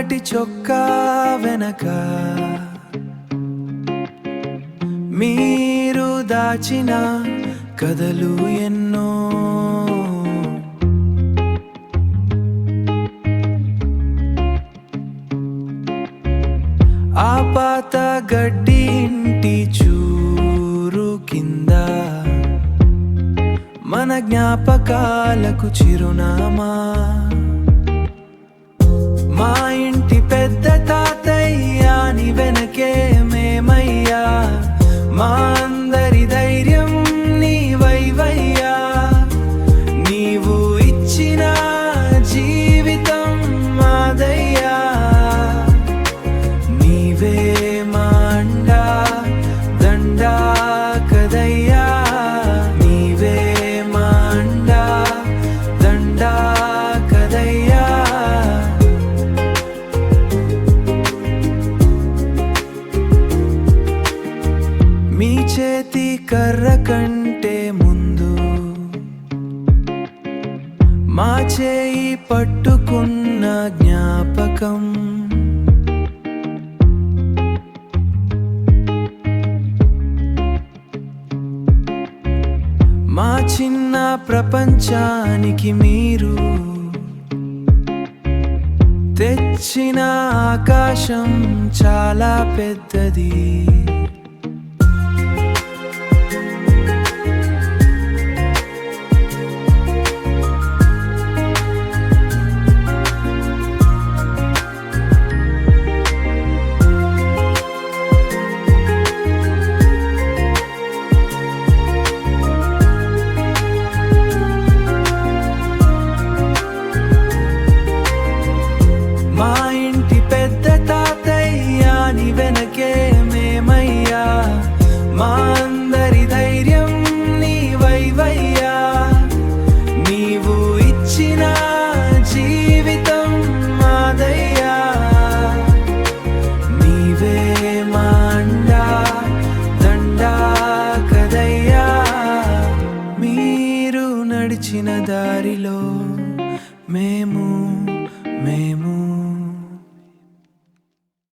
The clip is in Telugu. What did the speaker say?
తెల్లటి చొక్కా వెనక మీరు దాచిన కథలు ఎన్నో. ఆ పాత గడ్డి ఇంటి చూరు కింద మన జ్ఞాపకాలకు చిరునామా. మా ఇంటి పెద్ద తాతయ్యాని వెనకే మేమయ్యా, మా అందరి ధైర్యం నీవైవయ్యా. నీవు ఇచ్చిన జీవితం మాదయ్యా, నీవే మా అండా దండా కదయ్యా. నీవే మా అండా దండా కదయ్యా. మీ చేతి కర్ర కంటే ముందు మా చేయి పట్టుకున్న జ్ఞాపకం. మా చిన్న ప్రపంచానికి మీరు తెచ్చిన ఆకాశం చాలా పెద్దది. మా ఇంటి పెద్ద తాతయ్యాని వెనకే మేమయ్యా, మా అందరి ధైర్యం నీవైవయ్యా. నీవు ఇచ్చిన జీవితం మాదయ్యా, నీవే మా అండా దండా కదయ్యా. మీరు నడిచిన దారిలో